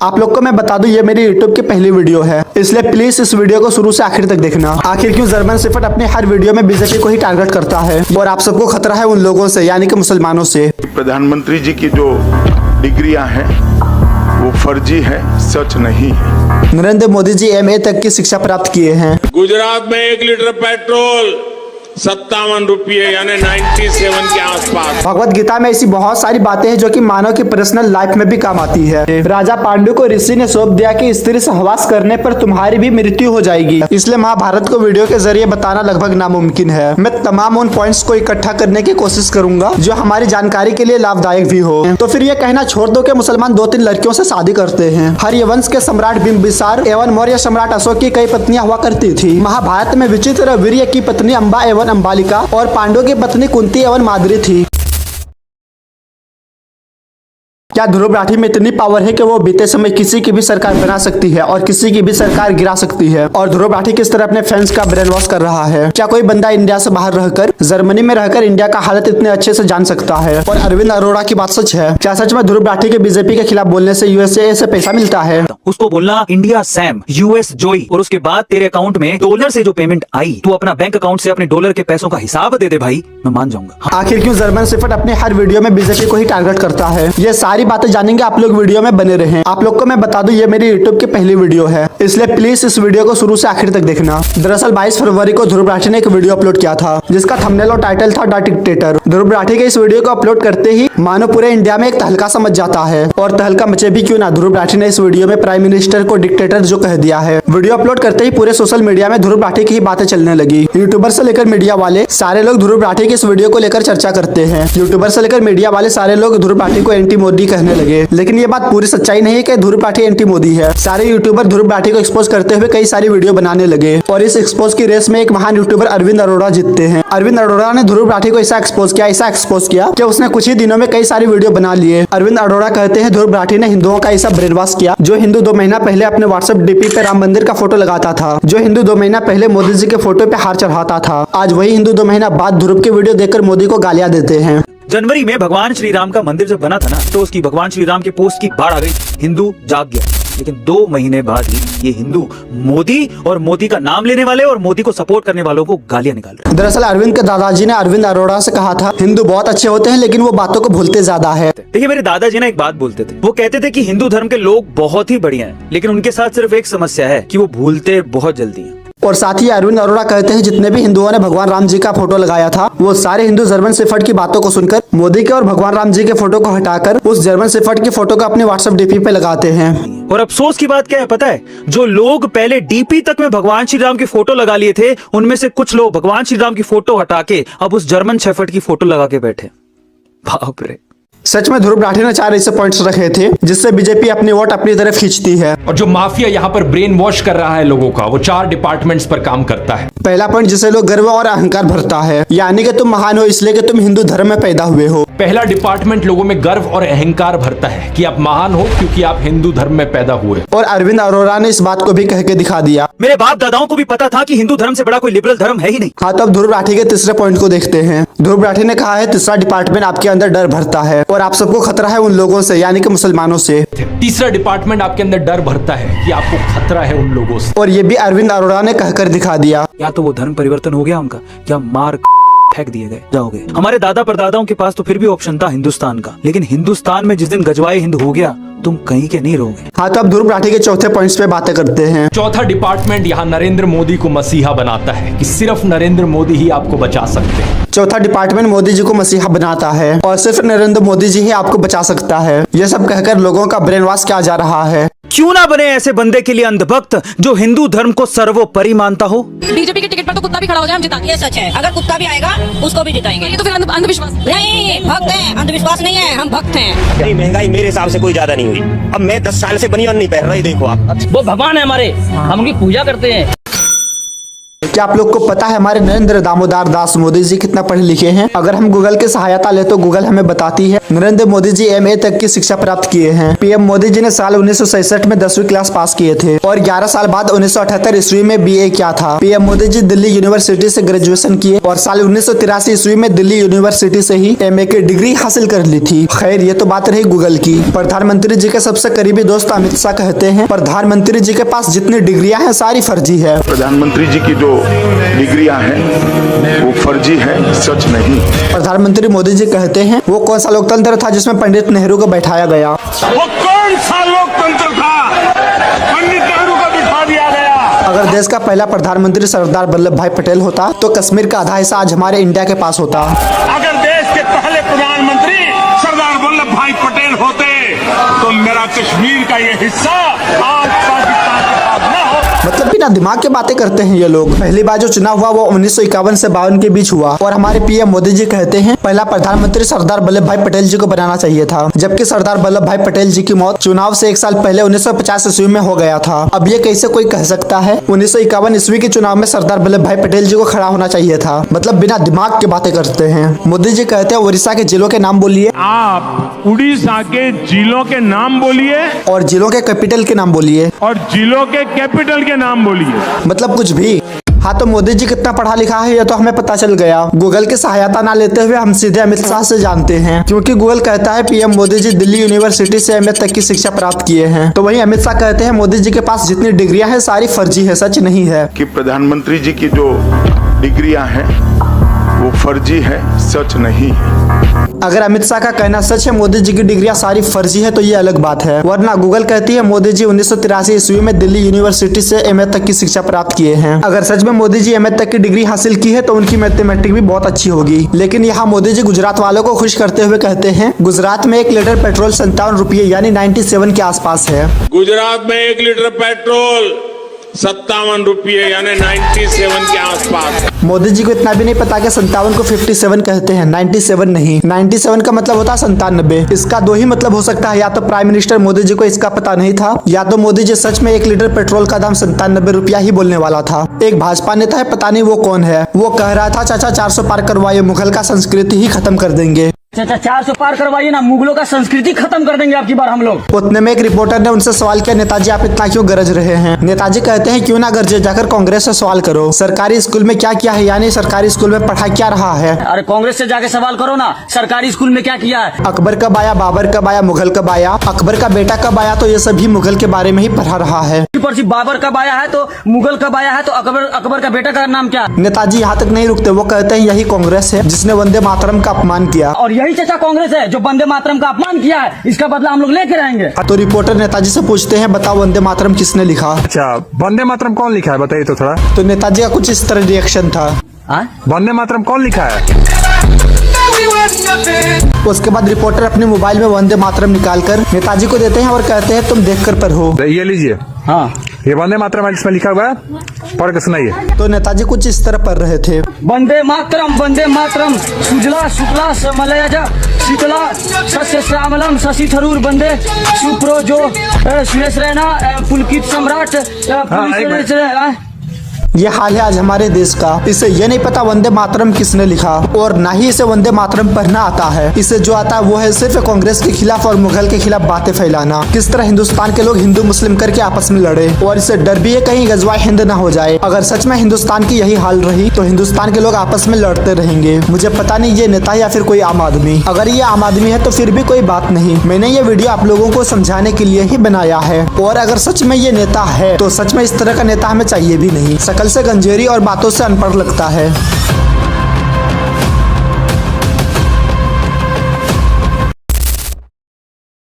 आप लोग को मैं बता दूं ये मेरी YouTube की पहली वीडियो है, इसलिए प्लीज इस वीडियो को शुरू से आखिर तक देखना। आखिर क्यों जर्मन शेफर्ड अपने हर वीडियो में बीजेपी को ही टारगेट करता है और आप सबको खतरा है उन लोगों से, यानी कि मुसलमानों से। प्रधानमंत्री जी की जो डिग्रियां हैं वो फर्जी है, सच नहीं है। नरेंद्र मोदी जी MA तक की शिक्षा प्राप्त किए हैं। गुजरात में 1 लीटर पेट्रोल 57 रुपये यानी 97 के आसपास। भगवत गीता में ऐसी बहुत सारी बातें हैं जो कि मानव की पर्सनल लाइफ में भी काम आती है। राजा पांडु को ऋषि ने सौंप दिया कि स्त्री सहवास करने पर तुम्हारी भी मृत्यु हो जाएगी, इसलिए महाभारत को वीडियो के जरिए बताना लगभग नामुमकिन है। मैं तमाम उन पॉइंट्स को इकट्ठा करने की कोशिश करूंगा जो हमारी जानकारी के लिए लाभदायक भी हो। तो फिर ये कहना छोड़ दो कि मुसलमान 2-3 लड़कियों से शादी करते हैं। हर्यवंश के सम्राट बिंबिसार एवं मौर्य सम्राट अशोक की कई पत्नियां हुआ करती थी। महाभारत में विचित्र वीर्य की पत्नी अंबा एवं अंबालिका और पांडु की पत्नी कुंती एवं माद्री थी। क्या ध्रुव राठी में इतनी पावर है कि वो बीते समय किसी की भी सरकार बना सकती है और किसी की भी सरकार गिरा सकती है? और ध्रुव राठी किस तरह अपने फैंस का ब्रेन वॉश कर रहा है? क्या कोई बंदा इंडिया से बाहर रहकर जर्मनी में रहकर इंडिया का हालत इतने अच्छे से जान सकता है? और अरविंद अरोड़ा की बात सच है? क्या सच में ध्रुव राठी के बीजेपी के खिलाफ बोलने से USA से पैसा मिलता है? उसको बोलना इंडिया सैम US जोई, और उसके बाद तेरे अकाउंट में डॉलर से जो पेमेंट आई तू अपना बैंक अकाउंट से अपने डॉलर के पैसों का हिसाब दे दे भाई, मैं मान जाऊंगा। आखिर क्यों जर्मन शेफर्ड अपने हर वीडियो में बीजेपी को ही टारगेट करता है? ये सारी बातें जानेंगे, आप लोग वीडियो में बने रहें। आप लोग को मैं बता दूं ये मेरी YouTube की पहली वीडियो है, इसलिए प्लीज इस वीडियो को शुरू से आखिर तक देखना। दरअसल 22 फरवरी को ध्रुव राठी ने एक वीडियो अपलोड किया था जिसका थंबनेल और टाइटल था द डिक्टेटर। ध्रुव राठी के इस वीडियो को अपलोड करते ही मानो पूरे इंडिया में एक तहलका सा मच जाता है, और तहलका मचे भी क्यों ना, ध्रुव राठी ने इस वीडियो में प्राइम मिनिस्टर को डिक्टेटर जो कह दिया है। वीडियो अपलोड करते ही पूरे सोशल मीडिया में ध्रुव राठी की ही बातें चलने लगी। यूट्यूबर से लेकर मीडिया वाले सारे लोग ध्रुव राठी की इस वीडियो को लेकर चर्चा करते हैं। यूट्यूबर से लेकर मीडिया वाले सारे लोग ध्रुव राठी को एंटी मोदी कहने लगे, लेकिन ये बात पूरी सच्चाई नहीं है कि ध्रुव राठी एंटी मोदी है। सारे यूट्यूबर ध्रुव राठी को एक्सपोज करते हुए कई सारी वीडियो बनाने लगे, और इस एक्सपोज की रेस में एक महान यूट्यूबर अरविंद अरोड़ा जीतते हैं। अरविंद अरोड़ा ने ध्रुव राठी को ऐसा एक्सपोज किया कि उसने कुछ ही दिनों में कई सारी वीडियो बना लिए। अरविंद अरोड़ा कहते हैं ध्रुव राठी ने हिंदुओं का ऐसा ब्रेन वॉश किया जो हिंदू 2 महीना पहले अपने व्हाट्सएप DP पे राम मंदिर का फोटो लगाता था, जो हिंदू 2 महीना पहले मोदी जी के फोटो पे हार चढ़ाता था, आज वही हिंदू 2 महीना बाद ध्रुव की वीडियो देखकर मोदी को गालियां देते हैं। जनवरी में भगवान श्री राम का मंदिर जब बना था ना, तो उसकी भगवान श्री राम के पोस्ट की बाढ़ आ गई, हिंदू जाग गया। लेकिन 2 महीने बाद ही ये हिंदू मोदी और मोदी का नाम लेने वाले और मोदी को सपोर्ट करने वालों को गालियां निकाल रहे। दरअसल अरविंद के दादाजी ने अरविंद अरोड़ा से कहा था हिंदू बहुत अच्छे होते हैं लेकिन वो बातों को भूलते ज्यादा है। देखिए मेरे दादाजी ना एक बात बोलते थे, वो कहते थे कि हिंदू धर्म के लोग बहुत ही बढ़िया हैं, लेकिन उनके साथ सिर्फ एक समस्या है कि वो भूलते बहुत जल्दी हैं। और साथ ही अरविंद अरोड़ा कहते हैं जितने भी हिंदुओं ने भगवान राम जी का फोटो लगाया था वो सारे हिंदू जर्मन शेफर्ड की बातों को सुनकर मोदी के और भगवान राम जी के फोटो को हटाकर उस जर्मन शेफर्ड की फोटो को अपने व्हाट्सएप DP पे लगाते हैं। और अफसोस की बात क्या है पता है, जो लोग पहले DP तक में भगवान श्री राम की फोटो लगा लिए थे, उनमें से कुछ लोग भगवान श्री राम की फोटो हटा के अब उस जर्मन शेफर्ड की फोटो लगा के बैठे। बाप रे। सच में ध्रुव राठी ने 4 ऐसे पॉइंट्स रखे थे जिससे बीजेपी अपनी वोट अपनी तरफ खींचती है। और जो माफिया यहाँ पर ब्रेन वॉश कर रहा है लोगों का, वो 4 डिपार्टमेंट्स पर काम करता है। पहला पॉइंट जिसे लोग गर्व और अहंकार भरता है, यानी कि तुम महान हो इसलिए कि तुम हिंदू धर्म में पैदा हुए हो। पहला डिपार्टमेंट लोगों में गर्व और अहंकार भरता है कि आप महान हो क्योंकि आप हिंदू धर्म में पैदा हुए। और अरविंद अरोड़ा ने इस बात को भी कह के दिखा दिया। मेरे बाप दादाओं को भी पता था कि हिंदू धर्म से बड़ा कोई लिबरल धर्म है ही नहीं। हाँ, तब ध्रुव राठी के तीसरे पॉइंट को देखते हैं। ध्रुव राठी ने कहा है तीसरा डिपार्टमेंट आपके अंदर डर भरता है और आप सबको खतरा है उन लोगों से, यानी कि मुसलमानों से। तीसरा डिपार्टमेंट आपके अंदर डर भरता है कि आपको खतरा है उन लोगों से, और ये भी अरविंद अरोड़ा ने कहकर दिखा दिया। या तो वो धर्म परिवर्तन हो गया उनका, या मार फेंक दिए गए जाओगे। हमारे दादा परदादाओं के पास तो फिर भी ऑप्शन था हिंदुस्तान का, लेकिन हिंदुस्तान में जिस दिन गजवाए हिंद हो गया तुम कहीं के नहीं रहोगे। हाँ, तो अब ध्रुव राठी के चौथे पॉइंट्स पे बातें करते हैं। चौथा डिपार्टमेंट यहाँ नरेंद्र मोदी को मसीहा बनाता है कि सिर्फ नरेंद्र मोदी ही आपको बचा सकते हैं। चौथा डिपार्टमेंट मोदी जी को मसीहा बनाता है और सिर्फ नरेंद्र मोदी जी ही आपको बचा सकता है। ये सब कहकर लोगों का ब्रेन वॉश किया जा रहा है। क्यों ना बने ऐसे बंदे के लिए अंधभक्त जो हिंदू धर्म को सर्वोपरि मानता हो। बीजेपी के टिकट पर तो कुत्ता भी खड़ा हो जाए हम जिता। ये सच है, अगर कुत्ता भी आएगा उसको भी जिताएंगे। ये तो फिर अंधविश्वास नहीं, भक्त हैं, अंधविश्वास नहीं है, हम भक्त हैं। महंगाई मेरे हिसाब से कोई ज्यादा नहीं हुई। अब मैं 10 साल से बनियान नहीं पहन रही, देखो आप। वो भगवान है हमारे, हम उनकी पूजा करते हैं। क्या आप लोग को पता है हमारे नरेंद्र दामोदर दास मोदी जी कितना पढ़े लिखे हैं? अगर हम गूगल की सहायता ले तो गूगल हमें बताती है नरेंद्र मोदी जी MA तक की शिक्षा प्राप्त किए हैं। PM मोदी जी ने साल 1967 में 10वीं क्लास पास किए थे और 11 साल बाद 1978 ईस्वी में BA किया था। PM मोदी जी दिल्ली यूनिवर्सिटी से ग्रेजुएशन किए और साल 1983 ईस्वी में दिल्ली यूनिवर्सिटी से ही MA की डिग्री हासिल कर ली थी। खैर ये तो बात रही गूगल की। प्रधानमंत्री जी के सबसे करीबी दोस्त अमित शाह कहते हैं प्रधानमंत्री जी के पास जितनी डिग्रियां हैं सारी फर्जी है। प्रधानमंत्री जी की जो डिग्रियां हैं वो फर्जी है, सच नहीं। प्रधानमंत्री मोदी जी कहते हैं वो कौन सा लोकतंत्र था जिसमें पंडित नेहरू को बैठाया गया? वो कौन सा लोकतंत्र था पंडित नेहरू को बिठा दिया गया? अगर देश का पहला प्रधानमंत्री सरदार वल्लभ भाई पटेल होता तो कश्मीर का आधा हिस्सा आज हमारे इंडिया के पास होता। अगर देश के पहले प्रधानमंत्री सरदार वल्लभ भाई पटेल होते तो मेरा कश्मीर का ये हिस्सा आज पाकिस्तान के पास न होता। मतलब बिना दिमाग के बातें करते हैं ये लोग। पहली बार जो चुनाव हुआ वो 1951 से 52 के बीच हुआ और हमारे PM मोदी जी कहते हैं पहला प्रधानमंत्री सरदार वल्लभ भाई पटेल जी को बनाना चाहिए था, जबकि सरदार वल्लभ भाई पटेल जी की मौत चुनाव से 1 साल पहले 1950 ईस्वी में हो गया था। अब ये कैसे कोई कह सकता है 1951 ईस्वी के चुनाव में सरदार वल्लभ भाई पटेल जी को खड़ा होना चाहिए था? मतलब बिना दिमाग के बातें करते हैं। मोदी जी कहते हैं उड़ीसा के जिलों के नाम बोलिए। आप उड़ीसा के जिलों के नाम बोलिए और जिलों के कैपिटल के नाम बोलिए। और जिलों के कैपिटल के नाम बोलिए। मतलब कुछ भी। हाँ तो मोदी जी कितना पढ़ा लिखा है ये तो हमें पता चल गया। गूगल की सहायता ना लेते हुए हम सीधे अमित शाह से जानते हैं, क्योंकि गूगल कहता है PM मोदी जी दिल्ली यूनिवर्सिटी से MA तक की शिक्षा प्राप्त किए हैं। तो वहीं अमित शाह कहते हैं मोदी जी के पास जितनी डिग्रियां हैं सारी फर्जी है, सच नहीं है। कि प्रधानमंत्री जी की जो डिग्रियां हैं वो फर्जी है, सच नहीं है। अगर अमित शाह का कहना सच है मोदी जी की डिग्रियां सारी फर्जी है तो ये अलग बात है, वरना गूगल कहती है मोदी जी 1983 ईस्वी में दिल्ली यूनिवर्सिटी से MA तक की शिक्षा प्राप्त किए हैं। अगर सच में मोदी जी MA तक की डिग्री हासिल की है तो उनकी मैथमेटिक्स भी बहुत अच्छी होगी। लेकिन यहाँ मोदी जी गुजरात वालों को खुश करते हुए कहते हैं गुजरात में 1 लीटर पेट्रोल 57 रुपये यानी 97 के आसपास है। गुजरात में 1 लीटर पेट्रोल 57 रुपये यानी 97 के आसपास। मोदी जी को इतना भी नहीं पता कि 57 को 57 कहते हैं, 97 नहीं। 97 का मतलब होता है 97। इसका 2 ही मतलब हो सकता है, या तो प्राइम मिनिस्टर मोदी जी को इसका पता नहीं था, या तो मोदी जी सच में 1 लीटर पेट्रोल का दाम 97 रुपया ही बोलने वाला था। एक भाजपा नेता है, पता नहीं वो कौन है, वो कह रहा था चाचा 400 पार करवाइए, मुगल का संस्कृति ही खत्म कर देंगे। चाचा 400 पार करवाइए ना, मुगलों का संस्कृति खत्म कर देंगे आपकी बार हम लोग। उतने में एक रिपोर्टर ने उनसे सवाल किया नेताजी आप इतना क्यों गरज रहे हैं? नेताजी कहते हैं क्यों ना गरजे, जाकर कांग्रेस से सवाल करो सरकारी स्कूल में क्या किया है, यानी सरकारी स्कूल में पढ़ा क्या रहा है। अरे कांग्रेस से जाके सवाल करो ना सरकारी स्कूल में क्या किया है। अकबर कब आया, बाबर कब आया, मुगल कब आया, अकबर का बेटा कब आया, तो ये सभी मुगल के बारे में ही पढ़ा रहा है। बाबर कब आया है तो मुगल कब आया है तो अकबर का बेटा का नाम क्या? नेताजी यहाँ तक नहीं रुकते, वो कहते हैं यही कांग्रेस है जिसने वंदे मातरम का अपमान किया। और यही चाचा कांग्रेस है जो वंदे मातरम का अपमान किया है, इसका बदला हम लोग लेके रहेंगे। तो रिपोर्टर नेताजी से पूछते हैं बताओ वंदे मातरम किसने लिखा? अच्छा वंदे मातरम कौन लिखा है बताइए तो थोड़ा। तो नेताजी का कुछ इस तरह रिएक्शन था। वंदे मातरम कौन लिखा है? उसके बाद रिपोर्टर अपने मोबाइल में वंदे मातरम निकालकर नेताजी को देते हैं और कहते हैं तुम देखकर पढ़ो। ये लीजिए, हाँ ये वंदे मातरम है जिसमें लिखा हुआ है, पढ़ के सुनाइए। तो नेताजी कुछ इस तरह पढ़ रहे थे वंदे मातरम सुजला शुक्ला समलयज शीतला सस्य श्यामलम शशि थरूर वंदे सुप्रोजो सुरेश रैना पुलकित सम्राट ये हाल है आज हमारे देश का। इसे ये नहीं पता वंदे मातरम किसने लिखा और ना ही इसे वंदे मातरम पढ़ना आता है। इसे जो आता है वो है सिर्फ कांग्रेस के खिलाफ और मुगल के खिलाफ बातें फैलाना, किस तरह हिंदुस्तान के लोग हिंदू मुस्लिम करके आपस में लड़े, और इसे डर भी है कहीं गजवा हिंद ना हो जाए। अगर सच में हिंदुस्तान की यही हाल रही तो हिंदुस्तान के लोग आपस में लड़ते रहेंगे। मुझे पता नहीं ये नेता या फिर कोई आम आदमी। अगर ये आम आदमी है तो फिर भी कोई बात नहीं, मैंने ये वीडियो आप लोगों को समझाने के लिए ही बनाया है। और अगर सच में ये नेता है तो सच में इस तरह का नेता हमें चाहिए भी नहीं। शकल से गंजेरी और बातों से अनपढ़ लगता है।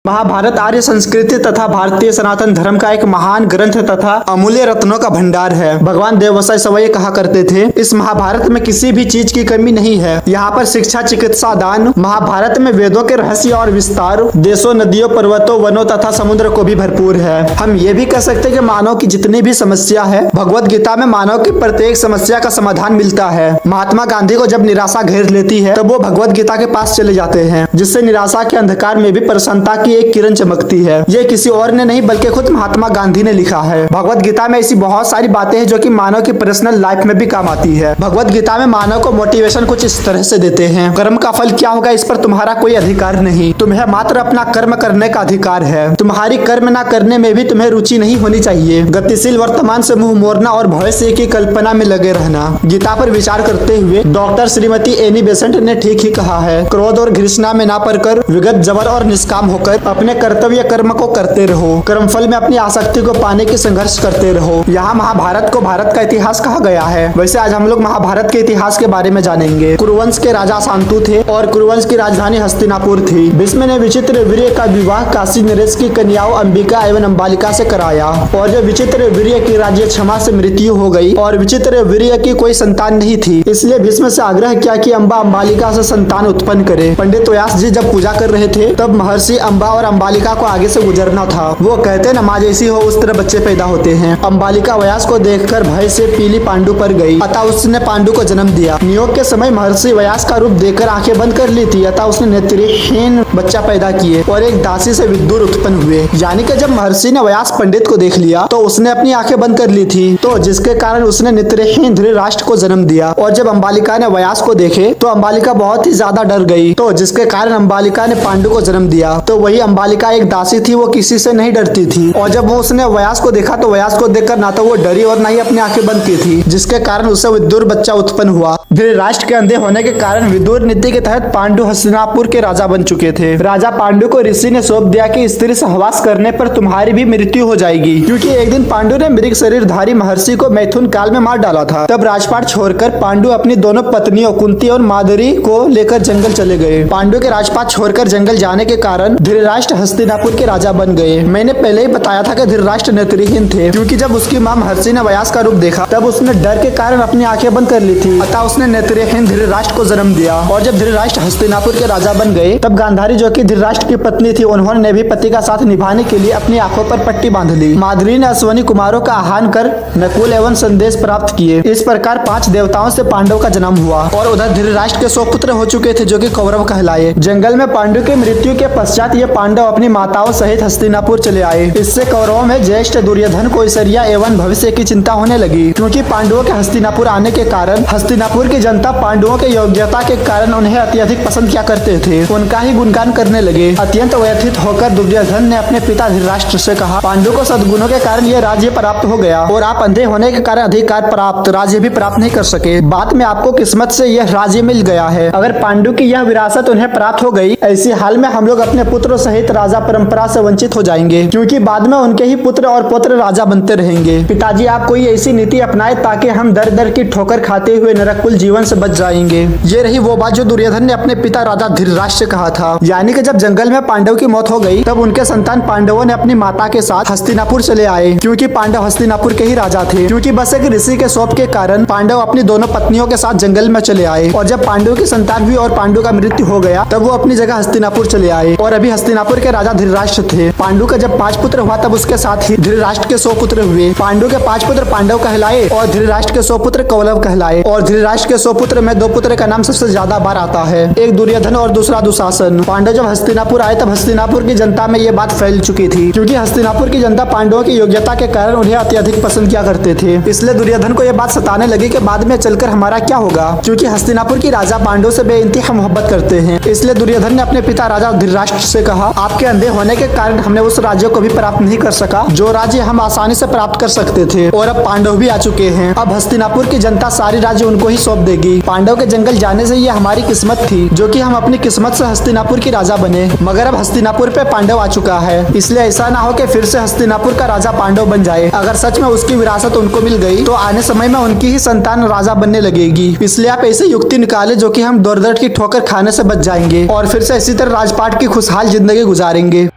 महाभारत आर्य संस्कृति तथा भारतीय सनातन धर्म का एक महान ग्रंथ तथा अमूल्य रत्नों का भंडार है। भगवान देवसाई सवई कहा करते थे इस महाभारत में किसी भी चीज की कमी नहीं है। यहाँ पर शिक्षा चिकित्सा दान, महाभारत में वेदों के रहस्य और विस्तार, देशों नदियों पर्वतों वनों तथा समुद्र को भी भरपूर है। हम ये भी कह सकते हैं कि मानव की जितनी भी समस्या है भगवत गीता में मानव की प्रत्येक समस्या का समाधान मिलता है। महात्मा गांधी को जब निराशा घेर लेती है तब वो भगवत गीता के पास चले जाते हैं, जिससे निराशा के अंधकार में भी प्रसन्नता की की एक किरण चमकती है। ये किसी और ने नहीं बल्कि खुद महात्मा गांधी ने लिखा है। भगवत गीता में ऐसी बहुत सारी बातें हैं जो कि मानव की पर्सनल लाइफ में भी काम आती है। भगवत गीता में मानव को मोटिवेशन कुछ इस तरह से देते हैं, कर्म का फल क्या होगा इस पर तुम्हारा कोई अधिकार नहीं, तुम्हें मात्र अपना कर्म करने का अधिकार है। तुम्हारी कर्म ना करने में भी तुम्हें रुचि नहीं होनी चाहिए। गतिशील वर्तमान से मुंह मोड़ना और भविष्य की कल्पना में लगे रहना। गीता पर विचार करते हुए डॉक्टर श्रीमती एनी बेसेंट ने ठीक ही कहा है, क्रोध और घृणा में ना पड़कर विगत जबर और निष्काम होकर अपने कर्तव्य कर्म को करते रहो। कर्मफल में अपनी आसक्ति को पाने की संघर्ष करते रहो। यहाँ महाभारत को भारत का इतिहास कहा गया है। वैसे आज हम लोग महाभारत के इतिहास के बारे में जानेंगे। कुरुवंश के राजा शांतु थे और कुरुवंश की राजधानी हस्तिनापुर थी। भीष्म ने विचित्र वीर्य का विवाह काशी नरेश की कन्याओं अंबिका एवं अंबालिका से कराया और जो विचित्र वीर्य की राज्य क्षमा से मृत्यु हो गई और विचित्र वीर्य की कोई संतान नहीं थी, इसलिए भीष्म से आग्रह किया कि अंबा अंबालिका से संतान उत्पन्न करे। पंडित व्यास जी जब पूजा कर रहे थे तब महर्षि अंबा और अंबालिका को आगे से गुजरना था। वो कहते न माँ जैसी हो उस तरह बच्चे पैदा होते हैं। अंबालिका व्यास को देखकर भय से पीली पांडु पर गई, अतः उसने पांडु को जन्म दिया। नियोग के समय महर्षि व्यास का रूप देखकर आंखें बंद कर ली थी, अतः उसने नेत्रहीन बच्चा पैदा किए और एक दासी से विदुर उत्पन्न हुए। यानी कि जब महर्षि ने व्यास पंडित को देख लिया तो उसने अपनी आंखें बंद कर ली थी, तो जिसके कारण उसने नेत्रहीन धृतराष्ट्र को जन्म दिया। और जब अंबालिका ने व्यास को देखे तो अंबालिका बहुत ही ज्यादा डर गई, तो जिसके कारण अंबालिका ने पांडु को जन्म दिया। तो वही अंबालिका एक दासी थी, वो किसी से नहीं डरती थी। और जब वो उसने व्यास को देखा तो व्यास को देखकर ना तो वो डरी और ना ही अपनी आंखें बंद की थी, जिसके कारण उससे विदुर बच्चा उत्पन्न हुआ। धृतराष्ट्र के अंधे होने के कारण विदुर नीति के तहत पांडु हस्तिनापुर के राजा बन चुके थे। राजा पांडु को ऋषि ने सौंप दिया कि स्त्री सहवास करने पर तुम्हारी भी मृत्यु हो जाएगी, क्योंकि एक दिन पांडु ने मृग शरीरधारी महर्षि को मैथुन काल में मार डाला था। तब राजपाट छोड़कर पांडु अपनी दोनों पत्नियों कुंती और माधुरी को लेकर जंगल चले गए। पांडु के राजपाट छोड़कर जंगल जाने के कारण धृतराष्ट्र हस्तिनापुर के राजा बन गए। मैंने पहले ही बताया था कि धृतराष्ट्र नेत्रहीन थे, क्योंकि जब उसकी मां महर्षि ने व्यास का रूप देखा तब उसने डर के कारण अपनी आंखें बंद कर ली थी, अतः उसने नेत्रहीन धृतराष्ट्र को जन्म दिया। और जब धृतराष्ट्र हस्तिनापुर के राजा बन गए तब गांधारी जो कि धृतराष्ट्र की पत्नी थी, उन्होंने भी पति का साथ निभाने के लिए अपनी आंखों पर पट्टी बांध ली। माधुरी ने अश्वनी कुमारों का आह्वान कर नकुल एवं संदेश प्राप्त किए। इस प्रकार 5 देवताओं से पांडव का जन्म हुआ और उधर धृतराष्ट्र के 100 पुत्र हो चुके थे जो कि कौरव कहलाए। जंगल में पांडु के मृत्यु के पश्चात ये पांडव अपनी माताओं सहित हस्तिनापुर चले आए। इससे कौरवों में ज्येष्ठ दुर्योधन को ऐश्वर्या एवं भविष्य की चिंता होने लगी, क्योंकि पांडवों के हस्तिनापुर आने के कारण हस्तिनापुर की जनता पांडवों के योग्यता के कारण उन्हें अत्यधिक पसंद किया करते थे, उनका ही गुणगान करने लगे। अत्यंत व्यथित होकर दुर्योधन ने अपने पिता धृतराष्ट्र से कहा, पांडु को सद्गुणों के कारण यह राज्य प्राप्त हो गया और आप अंधे होने के कारण अधिकार प्राप्त राज्य भी प्राप्त नहीं कर सके। बाद में आपको किस्मत से यह राज्य मिल गया है। अगर पांडु की यह विरासत उन्हें प्राप्त हो गई, ऐसी हाल में हम लोग अपने पुत्रों सहित राजा परंपरा से वंचित हो जाएंगे, क्योंकि बाद में उनके ही पुत्र और पुत्र राजा बनते रहेंगे। पिताजी आप कोई ऐसी नीति अपनाए ताकि हम दर दर की ठोकर खाते हुए नरकुल जीवन से बच जाएंगे। ये रही वो बात जो दुर्योधन ने अपने पिता राजा धृतराष्ट्र से कहा था। यानी कि जब जंगल में पांडव की मौत हो गई तब उनके संतान पांडवों ने अपनी माता के साथ हस्तिनापुर चले आए, क्योंकि पांडव हस्तिनापुर के ही राजा थे। क्योंकि बस एक ऋषि के शौप के कारण पांडव अपनी दोनों पत्नियों के साथ जंगल में चले आए और जब पांडव की संतान हुई और पांडु का मृत्यु हो गया तब वो अपनी जगह हस्तिनापुर चले आए और अभी हस्तिनापुर के राजा धृतराष्ट्र थे। पांडु का जब 5 पुत्र हुआ तब उसके साथ ही धृतराष्ट्र के 100 पुत्र हुए। पांडु के 5 पुत्र पांडव कहलाए और धृतराष्ट्र के 100 पुत्र कौरव कहलाए। और धृतराष्ट्र के 100 पुत्र में 2 पुत्र का नाम सबसे ज्यादा बार आता है, एक दुर्योधन और दूसरा दुशासन। पांडव जब हस्तिनापुर आए तब हस्तिनापुर की जनता में ये बात फैल चुकी थी, क्योंकि हस्तिनापुर की जनता पांडवों की योग्यता के कारण उन्हें अत्यधिक पसंद किया करते थे। इसलिए दुर्योधन को यह बात सताने लगी कि बाद में चलकर हमारा क्या होगा, क्योंकि हस्तिनापुर की राजा पांडव से बेइंतहा मोहब्बत करते हैं। इसलिए दुर्योधन ने अपने पिता राजा धृतराष्ट्र से कहा, आपके अंधे होने के कारण हमने उस राज्य को भी प्राप्त नहीं कर सका जो राज्य हम आसानी से प्राप्त कर सकते थे, और अब पांडव भी आ चुके हैं। अब हस्तिनापुर की जनता सारी राज्य उनको ही सौंप देगी। पांडव के जंगल जाने से ये हमारी किस्मत थी, जो कि हम अपनी किस्मत से हस्तिनापुर की राजा बने, मगर अब हस्तिनापुर पे पांडव आ चुका है। इसलिए ऐसा ना हो कि फिर से हस्तिनापुर का राजा पांडव बन जाए। अगर सच में उसकी विरासत उनको मिल गई तो आने समय में उनकी ही संतान राजा बनने लगेगी। इसलिए आप ऐसी युक्ति निकाले जो कि हम दौड़ दौड़ की ठोकर खाने से बच जाएंगे और फिर से इसी तरह राजपाट की खुशहाल जिंदगी गुजारेंगे।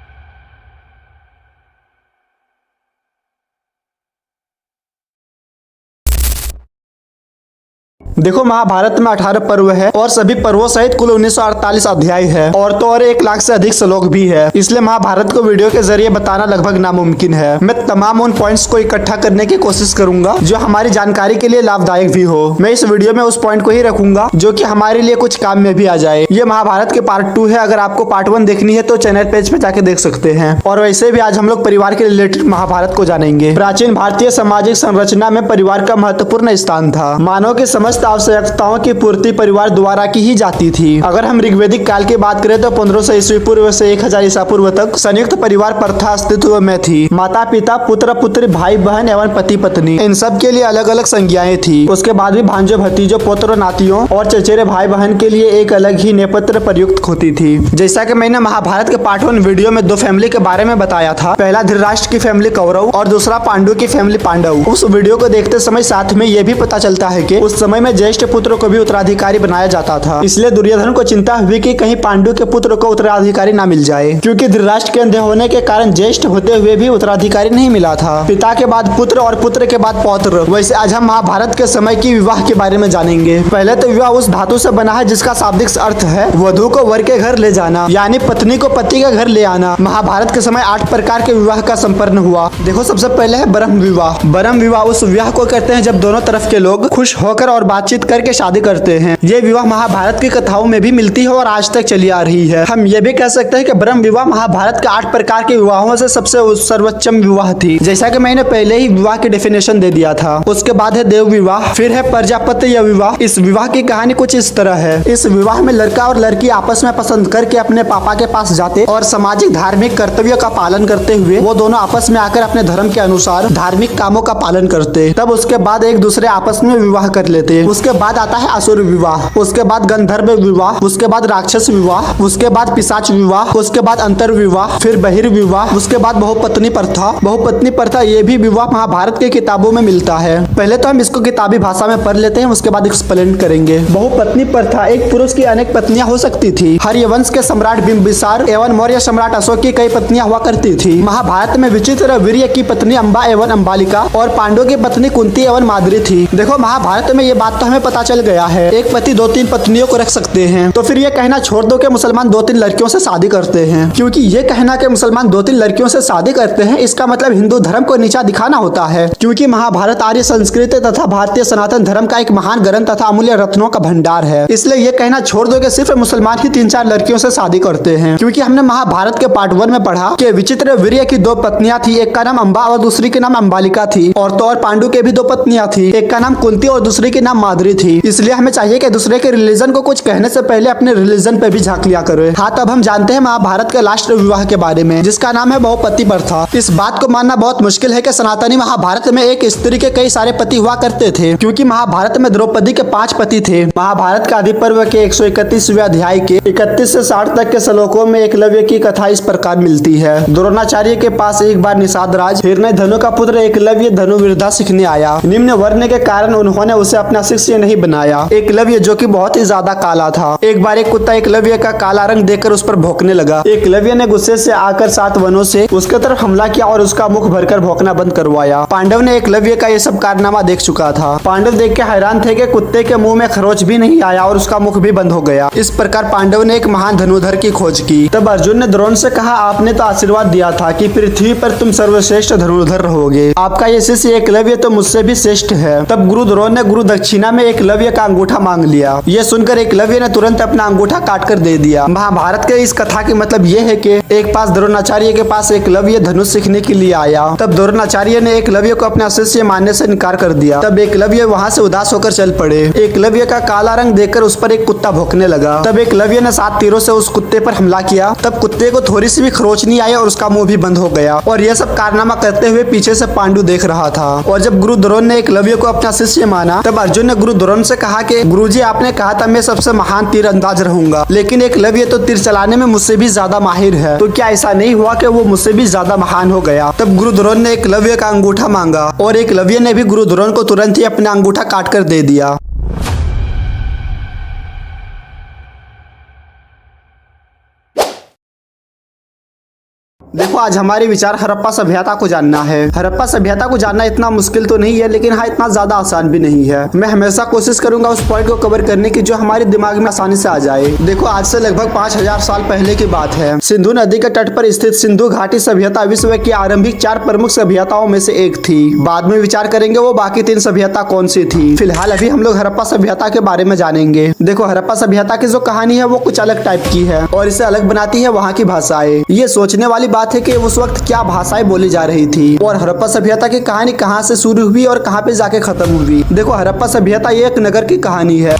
देखो महाभारत में 18 पर्व है और सभी पर्वों सहित कुल 1948 अध्याय है और तो और 1 लाख से अधिक श्लोक भी है। इसलिए महाभारत को वीडियो के जरिए बताना लगभग नामुमकिन है। मैं तमाम उन पॉइंट्स को इकट्ठा करने की कोशिश करूंगा जो हमारी जानकारी के लिए लाभदायक भी हो। मैं इस वीडियो में उस पॉइंट को ही रखूंगा जो कि हमारे लिए कुछ काम में भी आ जाए। ये महाभारत के पार्ट 2 है। अगर आपको पार्ट 1 देखनी है तो चैनल पेज पे जाके देख सकते हैं। और वैसे भी आज हम लोग परिवार के रिलेटेड महाभारत को जानेंगे। प्राचीन भारतीय सामाजिक संरचना में परिवार का महत्वपूर्ण स्थान था। मानव के समस्त आवश्यकताओं की पूर्ति परिवार द्वारा की ही जाती थी। अगर हम ऋग्वेदिक काल की बात करें तो 1500 ईस्वी पूर्व से 1000 ईसा पूर्व तक संयुक्त परिवार प्रथा अस्तित्व में थी। माता पिता, पुत्र पुत्री, भाई बहन एवं पति पत्नी, इन सब के लिए अलग अलग संज्ञाएं थी। उसके बाद भी भांजो भतीजों, पुत्र नातियों और चचेरे भाई बहन के लिए एक अलग ही नेपथ्य प्रयुक्त होती थी। जैसा कि मैंने महाभारत के पार्ट 1 वीडियो में 2 फैमिली के बारे में बताया था। पहला धृतराष्ट्र की फैमिली कौरव और दूसरा पांडु की फैमिली पांडव। उस वीडियो को देखते समय साथ में यह भी पता चलता है कि उस समय में ज्येष्ठ पुत्र को भी उत्तराधिकारी बनाया जाता था। इसलिए दुर्योधन को चिंता हुई कि कहीं पांडु के पुत्र को उत्तराधिकारी न मिल जाए, क्योंकि धृतराष्ट्र के अंधे होने के कारण ज्येष्ठ होते हुए भी उत्तराधिकारी नहीं मिला था। पिता के बाद पुत्र और पुत्र के बाद पौत्र। वैसे आज हम महाभारत के समय की विवाह के बारे में जानेंगे। पहले तो विवाह उस धातु से बना है जिसका शाब्दिक अर्थ है वधु को वर के घर ले जाना, यानी पत्नी को पति के घर ले आना। महाभारत के समय 8 प्रकार के विवाह का संपन्न हुआ। देखो सबसे पहले है ब्रह्म विवाह। ब्रह्म विवाह उस विवाह को कहते हैं जब दोनों तरफ के लोग खुश होकर और बातचीत करके शादी करते हैं। ये विवाह महाभारत की कथाओं में भी मिलती है और आज तक चली आ रही है। हम ये भी कह सकते हैं कि ब्रह्म विवाह महाभारत के 8 प्रकार के विवाहों से सबसे सर्वोच्चम विवाह थी, जैसा कि मैंने पहले ही विवाह की डेफिनेशन दे दिया था। उसके बाद है देव विवाह, फिर है प्रजापत्य विवाह। इस विवाह की कहानी कुछ इस तरह है। इस विवाह में लड़का और लड़की आपस में पसंद करके अपने पापा के पास जाते और सामाजिक धार्मिक कर्तव्यों का पालन करते हुए वो दोनों आपस में आकर अपने धर्म के अनुसार धार्मिक कामों का पालन करते। तब उसके बाद एक दूसरे आपस में विवाह कर लेते। उसके बाद आता है असुर विवाह, उसके बाद गंधर्व विवाह, उसके बाद राक्षस विवाह, उसके बाद पिशाच विवाह, उसके बाद अंतर विवाह, फिर बहिर्विवाह, उसके बाद बहुपत्नी प्रथा। बहुपत्नी प्रथा ये भी विवाह महाभारत की किताबों में मिलता है। पहले तो हम इसको किताबी भाषा में पढ़ लेते हैं, उसके बाद एक्सप्लेन करेंगे। बहुपत्नी प्रथा एक पुरुष की अनेक पत्नियां हो सकती थी। हर्यवंश के सम्राट बिंबिसार एवं मौर्य सम्राट अशोक की कई पत्नियां हुआ करती थी। महाभारत में विचित्र वीर्य की पत्नी अंबा एवं अंबालिका और पांडु की पत्नी कुंती एवं माद्री थी। देखो महाभारत में ये बात तो हमें पता चल गया है, एक पति 2-3 पत्नियों को रख सकते हैं। तो फिर ये कहना छोड़ दो कि मुसलमान 2-3 लड़कियों से शादी करते हैं, क्योंकि ये कहना कि मुसलमान 2-3 लड़कियों से शादी करते हैं इसका मतलब हिंदू धर्म को नीचा दिखाना होता है। क्योंकि महाभारत आर्य संस्कृति तथा भारतीय सनातन धर्म का एक महान ग्रंथ तथा अमूल्य रत्नों का भंडार है। इसलिए ये कहना छोड़ दो कि सिर्फ मुसलमान ही 3-4 लड़कियों से शादी करते हैं। क्योंकि हमने महाभारत के पार्ट 1 में पढ़ा कि विचित्र वीर्य की 2 पत्नियां थी, एक का नाम अंबा और दूसरी के नाम अंबालिका थी। और तो और पांडु के भी 2 पत्नियां थी, एक का नाम कुंती और दूसरी के नाम माद्री थी। इसलिए हमें चाहिए कि दूसरे के रिलीजन को कुछ कहने से पहले अपने रिलीजन पे भी झांक लिया करें। हाँ, तब हम जानते हैं महाभारत के लास्ट विवाह के बारे में, जिसका नाम है बहुपति प्रथा। इस बात को मानना बहुत मुश्किल है कि सनातनी महाभारत में एक स्त्री के कई सारे पति हुआ करते थे, क्योंकि महाभारत में द्रौपदी के 5 पति थे। महाभारत का आदि पर्व के 131वें अध्याय के 31 से 60 तक के श्लोकों में एकलव्य की कथा इस प्रकार मिलती है। द्रोणाचार्य के पास एक बार निषाद राज हिरण्य धनु का पुत्र एकलव्य धनुर्विद्या सीखने आया। निम्न वर्ण के कारण उन्होंने उसे अपना शिष्य नहीं बनाया। एकलव्य जो कि बहुत ही ज्यादा काला था। एक बार एक कुत्ता एकलव्य का काला रंग देखकर उस पर भौंकने लगा। एकलव्य ने गुस्से से आकर 7 वनों से उसके तरफ हमला किया और उसका मुख भरकर भौंकना बंद करवाया। पांडव ने एकलव्य का ये सब कारनामा देख चुका था। पांडव देख के हैरान थे कि कुत्ते के मुंह में खरोच भी नहीं आया और उसका मुख भी बंद हो गया। इस प्रकार पांडव ने एक महान धनुधर की खोज की। तब अर्जुन ने द्रोण से कहा, आपने तो आशीर्वाद दिया था कि पृथ्वी पर तुम सर्वश्रेष्ठ धनुधर रहोगे। आपका ये शिष्य एकलव्य तो मुझसे भी श्रेष्ठ है। तब गुरु द्रोण ने गुरु दक्षिणा में एकलव्य का अंगूठा मांग लिया। ये सुनकर एकलव्य ने तुरंत अपना अंगूठा काट कर दे दिया। महाभारत के इस कथा की मतलब ये है कि एक पास द्रोणाचार्य के पास एकलव्य धनुष सीखने के लिए आया। तब द्रोणाचार्य ने एकलव्य को अपना शिष्य मानने से इनकार कर दिया। तब एकलव्य वहाँ से उदास होकर चल पड़े। एकलव्य का काला रंग देखकर उस पर एक कुत्ता भौंकने लगा। तब एकलव्य ने 7 तीरों से उस कुत्ते पर हमला किया। तब कुत्ते को थोड़ी सी भी खरोच नहीं आई और उसका मुंह भी बंद हो गया। और यह सब कारनामा करते हुए पीछे से पांडु देख रहा था। और जब गुरु द्रोण ने एकलव्य को अपना शिष्य माना, तब अर्जुन ने गुरु द्रोण से कहा कि गुरुजी, आपने कहा था मैं सबसे महान तीर अंदाज रहूंगा, लेकिन एकलव्य तो तीर चलाने में मुझसे भी ज्यादा माहिर है। तो क्या ऐसा नहीं हुआ कि वो मुझसे भी ज्यादा महान हो गया? तब गुरु द्रोण ने एकलव्य का अंगूठा मांगा और एकलव्य ने भी गुरु द्रोण को तुरंत ही अपना अंगूठा काट कर दे दिया। देखो आज हमारे विचार हड़प्पा सभ्यता को जानना है। हड़प्पा सभ्यता को जानना इतना मुश्किल तो नहीं है, लेकिन हाँ इतना ज्यादा आसान भी नहीं है। मैं हमेशा कोशिश करूंगा उस पॉइंट को कवर करने की जो हमारे दिमाग में आसानी से आ जाए। देखो आज से लगभग 5000 साल पहले की बात है। सिंधु नदी के तट पर स्थित सिंधु घाटी सभ्यता विश्व की आरंभिक 4 प्रमुख सभ्यताओं में से एक थी। बाद में विचार करेंगे वो बाकी 3 सभ्यता कौन सी थी। फिलहाल अभी हम लोग हड़प्पा सभ्यता के बारे में जानेंगे। देखो हड़प्पा सभ्यता की जो कहानी है वो कुछ अलग टाइप की है और इसे अलग बनाती है वहाँ की भाषाएं। ये सोचने वाली बात है कि उस वक्त क्या भाषाएं बोली जा रही थी और हड़प्पा सभ्यता की कहानी कहाँ से शुरू हुई और कहाँ पे जाके खत्म हुई। देखो हड़प्पा सभ्यता ये एक नगर की कहानी है।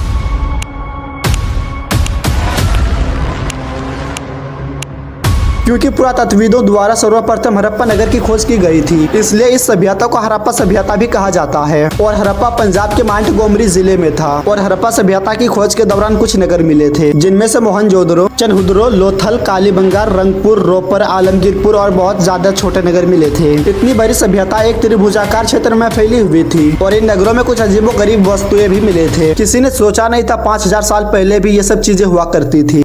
क्योंकि पुरातत्वविदों द्वारा सर्वप्रथम हड़प्पा नगर की खोज की गई थी, इसलिए इस सभ्यता को हड़प्पा सभ्यता भी कहा जाता है। और हड़प्पा पंजाब के मोंटगोमरी जिले में था और हड़प्पा सभ्यता की खोज के दौरान कुछ नगर मिले थे, जिनमें से मोहनजोदड़ो, चनहुदरो, लोथल, कालीबंगार, रंगपुर, रोपर, आलमगीरपुर और बहुत ज्यादा छोटे नगर मिले थे। इतनी बड़ी सभ्यता एक त्रिभुजाकार क्षेत्र में फैली हुई थी और इन नगरों में कुछ अजीबोगरीब वस्तुएं भी मिले थे। किसी ने सोचा नहीं था 5000 साल पहले भी ये सब चीजें हुआ करती थी।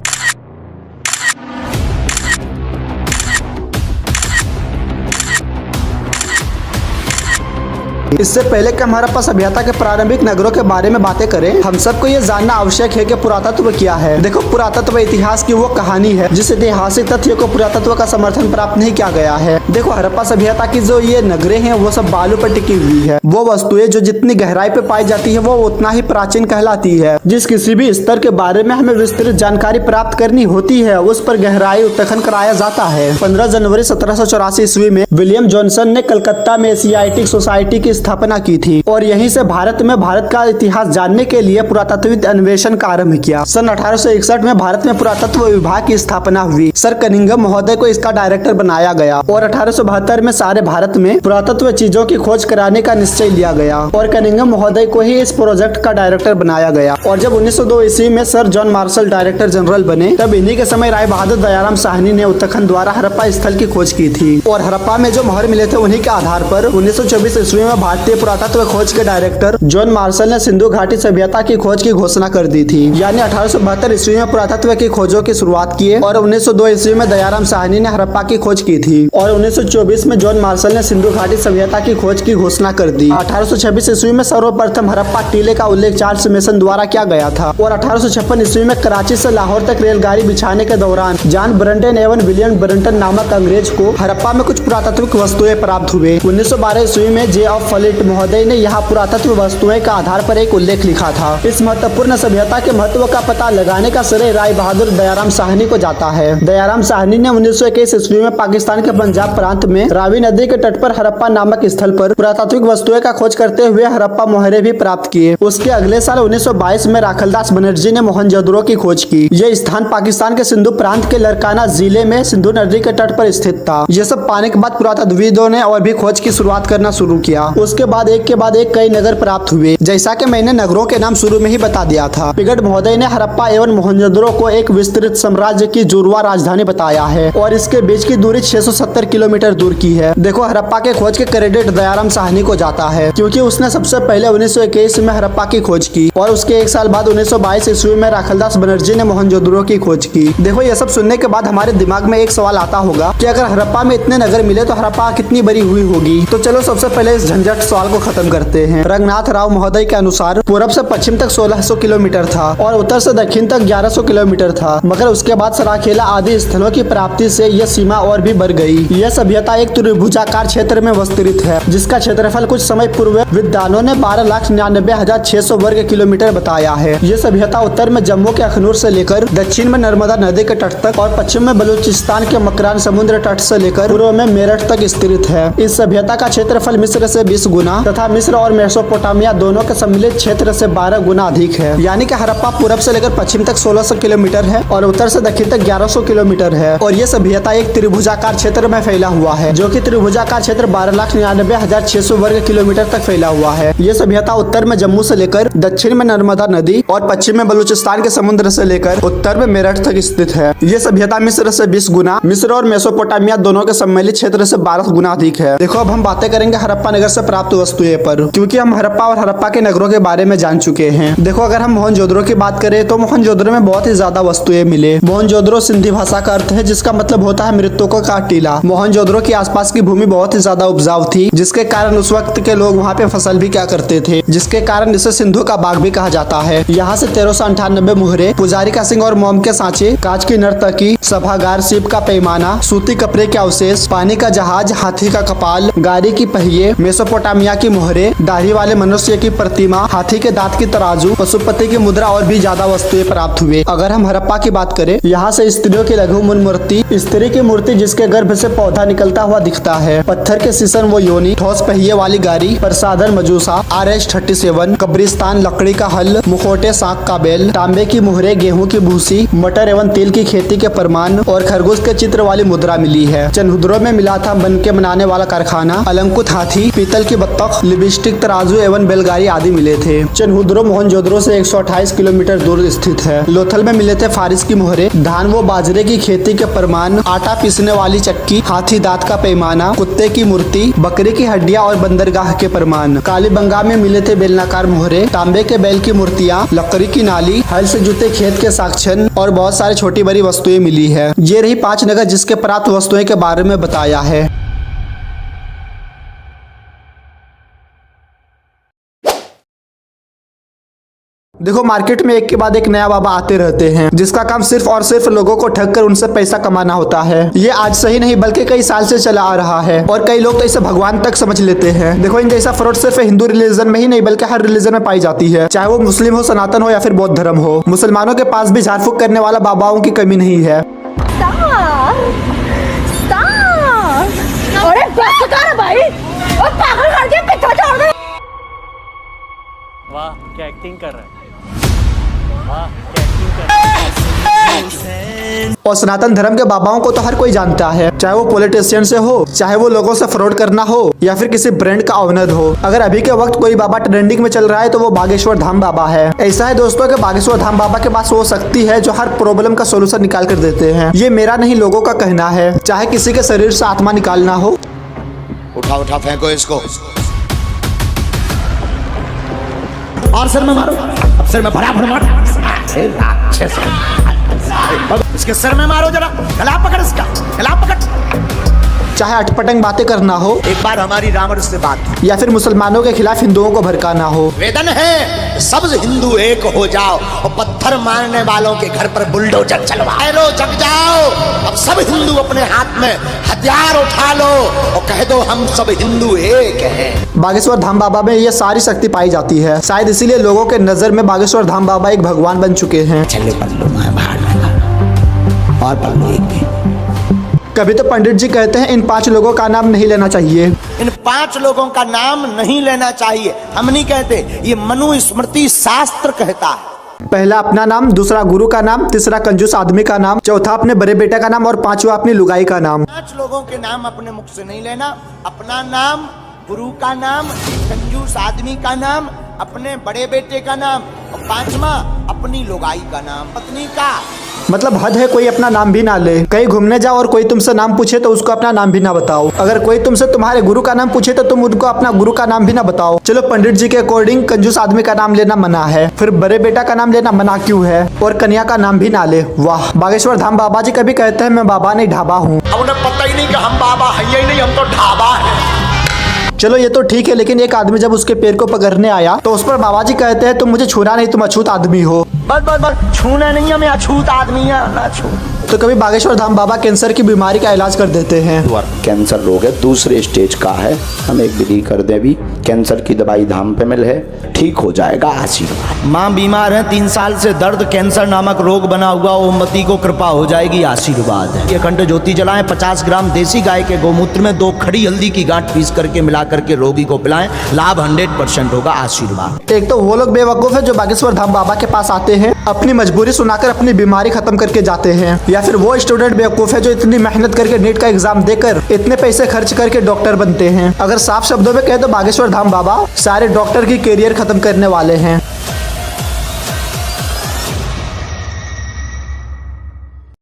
इससे पहले कि हम हड़प्पा सभ्यता के प्रारंभिक नगरों के बारे में बातें करें, हम सबको ये जानना आवश्यक है कि पुरातत्व क्या है। देखो पुरातत्व इतिहास की वो कहानी है जिस ऐतिहासिक तथ्य को पुरातत्व का समर्थन प्राप्त नहीं किया गया है। देखो हड़प्पा सभ्यता की जो ये नगरें हैं वो सब बालू पर टिकी हुई है। वो वस्तुएं जो जितनी गहराई पे पाई जाती है वो उतना ही प्राचीन कहलाती है। जिस किसी भी स्तर के बारे में हमें विस्तृत जानकारी प्राप्त करनी होती है उस पर गहराई उत्खनन कराया जाता है। 15 जनवरी 1784 ईस्वी में विलियम जॉनसन ने कलकत्ता में एशियाटिक सोसाइटी की स्थापना की थी और यहीं से भारत में भारत का इतिहास जानने के लिए पुरातत्व अन्वेषण का आरंभ किया। सन 1861 में भारत में पुरातत्व विभाग की स्थापना हुई। सर कनिंघम महोदय को इसका डायरेक्टर बनाया गया और 1872 में सारे भारत में पुरातत्व चीजों की खोज कराने का निश्चय लिया गया और कनिंघम महोदय को ही इस प्रोजेक्ट का डायरेक्टर बनाया गया। और जब 1902 ईस्वी में sir John Marshall director general बने तब इन्हीं के समय राय बहादुर दयाराम साहनी ने उत्तराखंड द्वारा हड़प्पा स्थल की खोज की थी और हड़प्पा में जो मोहर मिले थे उन्हीं के आधार पर 1924 ईस्वी में भारतीय पुरातत्व खोज के डायरेक्टर जॉन मार्शल ने सिंधु घाटी सभ्यता की खोज की घोषणा कर दी थी। यानी 1872 ईस्वी में पुरातत्व की खोजों की शुरुआत की और 1902 ईस्वी में दयाराम साहनी ने हड़प्पा की खोज की थी और 1924 में जॉन मार्शल ने सिंधु घाटी सभ्यता की खोज की घोषणा कर दी। 1826 ईस्वी में सर्वप्रथम हड़प्पा टीले का उल्लेख चार्ल्स मेसन द्वारा किया गया था और 1856 ईस्वी में कराची से लाहौर तक रेलगाड़ी बिछाने के दौरान जॉन ब्रंटन एवं विलियम ब्रंटन नामक अंग्रेज को हड़प्पा में कुछ पुरातत्विक वस्तुएं प्राप्त हुए। 1912 ईस्वी में जे ऑफ फ्लिट महोदय ने यहाँ पुरातत्व वस्तुएं का आधार पर एक उल्लेख लिखा था। इस महत्वपूर्ण सभ्यता के महत्व का पता लगाने का श्रेय राय बहादुर दयाराम साहनी को जाता है। दयाराम साहनी ने 1921 ईस्वी में पाकिस्तान के पंजाब प्रांत में रावी नदी के तट पर हड़प्पा नामक स्थल पर पुरातत्विक वस्तुएं का खोज करते हुए हड़प्पा मोहरे भी प्राप्त किए। उसके अगले साल 1922 में राखलदास बनर्जी ने मोहनजोदड़ो की खोज की। यह स्थान पाकिस्तान के सिंधु प्रांत के लरकाना जिले में सिंधु नदी के तट पर स्थित था। यह सब पाने के बाद पुरातत्वविदों ने और भी खोज की शुरुआत करना शुरू किया। उसके बाद एक के बाद एक कई नगर प्राप्त हुए, जैसा कि मैंने नगरों के नाम शुरू में ही बता दिया था। पिगट महोदय ने हड़प्पा एवं मोहनजोदड़ो को एक विस्तृत साम्राज्य की जुड़वा राजधानी बताया है और इसके बीच की दूरी 670 किलोमीटर दूर की है। देखो हड़प्पा के खोज के क्रेडिट दयाराम साहनी को जाता है क्योंकि उसने सबसे पहले 1921 में हड़प्पा की खोज की और उसके एक साल बाद 1922 ईस्वी में राखलदास बनर्जी ने मोहनजोदड़ो की खोज की। देखो ये सब सुनने के बाद हमारे दिमाग में एक सवाल आता होगा कि अगर हड़प्पा में इतने नगर मिले तो हड़प्पा कितनी बड़ी हुई होगी। तो चलो सबसे पहले इस झंझट सवाल को खत्म करते हैं। रंगनाथ राव महोदय के अनुसार पूरब से पश्चिम तक 1600 किलोमीटर था और उत्तर से दक्षिण तक 1100 किलोमीटर था, मगर उसके बाद सराखेला आदि स्थलों की प्राप्ति से यह सीमा और भी बढ़ गई। यह सभ्यता एक त्रिभुजाकार क्षेत्र में विस्तृत है जिसका क्षेत्रफल कुछ समय पूर्व विद्वानों ने 12,99,600 वर्ग किलोमीटर बताया है। यह सभ्यता उत्तर में जम्मू के अखनूर से लेकर दक्षिण में नर्मदा नदी के तट तक और पश्चिम में बलूचिस्तान के मकरान समुद्र तट से लेकर पूर्व में मेरठ तक स्थित है। इस सभ्यता का क्षेत्रफल मिस्र से 20 गुना तथा मिस्र और मेसोपोटामिया दोनों के सम्मिलित क्षेत्र से 12 गुना अधिक है। यानी कि हड़प्पा पूरब से लेकर पश्चिम तक 1600 किलोमीटर है और उत्तर से दक्षिण तक 1100 किलोमीटर है और यह सभ्यता एक त्रिभुजाकार क्षेत्र में फैला हुआ है जो कि त्रिभुजाकार क्षेत्र 12,99,600 वर्ग किलोमीटर तक फैला हुआ है। यह सभ्यता उत्तर में जम्मू से लेकर दक्षिण में नर्मदा नदी और पश्चिम में बलूचिस्तान के समुद्र से लेकर उत्तर में मेरठ तक स्थित है। यह सभ्यता मिस्र से 20 गुना, मिस्र और मेसोपोटामिया दोनों के सम्मिलित क्षेत्र से 12 गुना अधिक है। देखो अब हम बातें करेंगे हड़प्पा नगर से प्राप्त वस्तुएं पर, क्योंकि हम हड़प्पा और हड़प्पा के नगरों के बारे में जान चुके हैं। देखो अगर हम मोहनजोदड़ो की बात करें तो मोहनजोदड़ो में बहुत ही ज्यादा वस्तुएं मिले। मोहनजोदड़ो सिंधी भाषा का अर्थ है जिसका मतलब होता है मृतकों का टीला। मोहनजोदड़ो के आसपास की भूमि बहुत ही ज्यादा उपजाऊ थी, जिसके कारण उस वक्त के लोग वहाँ पे फसल भी क्या करते थे, जिसके कारण इसे सिंधु का बाग भी कहा जाता है। यहाँ से 1398 मुहरे, पुजारी का सिंह और मोम के सांचे, कांच की नर्तकी, सभागार, सीप का पैमाना, सूती कपड़े के अवशेष, पानी का जहाज, हाथी का कपाल, गाड़ी की पहिए, मेसोपोटामिया की मोहरे, दाढ़ी वाले मनुष्य की प्रतिमा, हाथी के दांत की तराजू, पशुपति की मुद्रा और भी ज्यादा वस्तुएं प्राप्त हुए। अगर हम हड़प्पा की बात करें, यहाँ से स्त्रियों की लघु मूर्ति, स्त्री की मूर्ति जिसके गर्भ से पौधा निकलता हुआ दिखता है, पत्थर के शीशन वो योनि, ठोस पहिए वाली गाड़ी, प्रसादन मजूसा, RH-37, कब्रिस्तान, लकड़ी का हल, मुखोटे साग का बेल, तांबे की मुहरे, गेहूं की भूसी, मटर एवं तिल की खेती के प्रमाण और खरगोश के चित्र वाली मुद्रा मिली है। चनहुद्रो में मिला था बन के बनाने वाला कारखाना, अलंकुत हाथी, पीतल की बत्तख, लिपस्टिक, तराजू एवं बैलगाड़ी आदि मिले थे। चनहुद्रो मोहनजोदड़ो से 128 किलोमीटर दूर स्थित है। लोथल में मिले थे फारिस की मोहरे, धान व बाजरे की खेती के प्रमाण, आटा पीसने वाली चक्की, हाथी दांत का पैमाना, कुत्ते की मूर्ति, बकरी की हड्डियां और बंदरगाह के प्रमाण। कालीबंगा में मिले थे बेलनाकार मोहरे, तांबे के बैल की मूर्तियां, लकड़ी की नाली, हल से जुते खेत के साक्ष्य और बहुत सारी छोटी बड़ी वस्तुएं मिली है। ये रही 5 नगर जिसके प्राप्त वस्तुएं के बारे में बताया है। देखो मार्केट में एक के बाद एक नया बाबा आते रहते हैं, जिसका काम सिर्फ और सिर्फ लोगों को ठग कर उनसे पैसा कमाना होता है। ये आज से ही नहीं बल्कि कई साल से चला आ रहा है और कई लोग तो इसे भगवान तक समझ लेते हैं। देखो इन जैसा फ्रॉड सिर्फ हिंदू रिलीजन में ही नहीं बल्कि हर रिलीजन में पाई जाती है, चाहे वो मुस्लिम हो, सनातन हो या फिर बौद्ध धर्म हो। मुसलमानों के पास भी झाड़ फूक करने वाला बाबाओं की कमी नहीं है। अरे बस कर भाई, ओ पागल करके पीछे छोड़ दे। वाह क्या एक्टिंग कर रहा है। और सनातन धर्म के बाबाओं को तो हर कोई जानता है, चाहे वो पॉलिटिशियन से हो, चाहे वो लोगों से फ्रॉड करना हो या फिर किसी ब्रांड का ओनर हो। अगर अभी के वक्त कोई बाबा ट्रेंडिंग में चल रहा है तो वो बागेश्वर धाम बाबा है। ऐसा है दोस्तों कि बागेश्वर धाम बाबा के पास वो शक्ति है जो हर प्रॉब्लम का सोल्यूशन निकाल कर देते हैं। ये मेरा नहीं लोगों का कहना है। चाहे किसी के शरीर से आत्मा निकालना हो, उठा उठा फेंको इसको और सर में मारो, अब सर में बराबर मारो, इसके सर में मारो जरा, गला पकड़ इसका, गला पकड़। चाहे अटपटंग बातें करना हो, एक बार हमारी रावण से बात, या फिर मुसलमानों के खिलाफ हिंदुओं को भड़काना हो। वेदन है सब हिंदू एक हो जाओ और पत्थर मारने वालों के घर पर बुलडोजर चलवाओ। लो जग जाओ, अब सब हिंदू अपने हाथ में हथियार उठा लो और कह दो हम सब हिंदू एक हैं। बागेश्वर धाम बाबा में ये सारी शक्ति पाई जाती है। शायद इसीलिए लोगों के नजर में बागेश्वर धाम बाबा एक भगवान बन चुके हैं। चले पल्लू बाहर और पल्लू एक भी। कभी तो पंडित जी कहते हैं इन 5 लोगों का नाम नहीं लेना चाहिए। इन 5 लोगों का नाम नहीं लेना चाहिए, हम नहीं कहते, ये मनुस्मृति शास्त्र कहता है। पहला अपना नाम, दूसरा गुरु का नाम, तीसरा कंजूस आदमी का नाम, चौथा अपने बड़े बेटे का नाम और 5वां अपनी लुगाई का नाम। 5 लोगों के नाम अपने मुख से नहीं लेना। अपना नाम, गुरु का नाम, कंजूस आदमी का नाम, अपने बड़े बेटे का नाम और 5वां अपनी लुगाई का नाम, पत्नी का। मतलब हद है कोई अपना नाम भी ना ले। कहीं घूमने जाओ और कोई तुमसे नाम पूछे तो उसको अपना नाम भी ना बताओ। अगर कोई तुमसे तुम्हारे गुरु का नाम पूछे तो तुम उनको अपना गुरु का नाम भी ना बताओ। चलो पंडित जी के अकॉर्डिंग कंजूस आदमी का नाम लेना मना है, फिर बड़े बेटा का नाम लेना मना क्यों है और कन्या का नाम भी ना ले। वाह, बागेश्वर धाम बाबा जी कभी कहते हैं मैं बाबा नहीं ढाबा हूँ। उन्हें पता ही नहीं कि हम बाबा है ही नहीं, हम तो ढाबा है। चलो ये तो ठीक है, लेकिन एक आदमी जब उसके पैर को पकड़ने आया तो उस पर बाबा जी कहते हैं तुम मुझे छूना नहीं, तुम अछूत आदमी हो। बस छूना नहीं है, मैं अछूत आदमी है ना छू। तो कभी बागेश्वर धाम बाबा कैंसर की बीमारी का इलाज कर देते हैं। कैंसर रोग है, दूसरे स्टेज का है, हम एक विधि कर दे भी, कैंसर की दवाई धाम पे मिल है, ठीक हो जाएगा, आशीर्वाद। माँ बीमार है, 3 साल से दर्द कैंसर नामक रोग बना हुआ, ओमती को कृपा हो जाएगी, आशीर्वाद है। ये अखंड ज्योति जलाएं, 50 ग्राम देसी गाय के गोमूत्र में 2 खड़ी हल्दी की गांठ पीस करके मिला करके रोगी को पिलाएं, लाभ 100% होगा, आशीर्वाद। एक तो वो लोग बेवकूफ है जो बागेश्वर धाम बाबा के पास आते हैं, अपनी मजबूरी सुनाकर अपनी बीमारी खत्म करके जाते हैं, या फिर वो स्टूडेंट बेवकूफ है जो इतनी मेहनत करके नीट का एग्जाम देकर इतने पैसे खर्च करके डॉक्टर बनते हैं। अगर साफ शब्दों में कहे तो बागेश्वर धाम बाबा सारे डॉक्टर की कैरियर खत्म करने वाले हैं।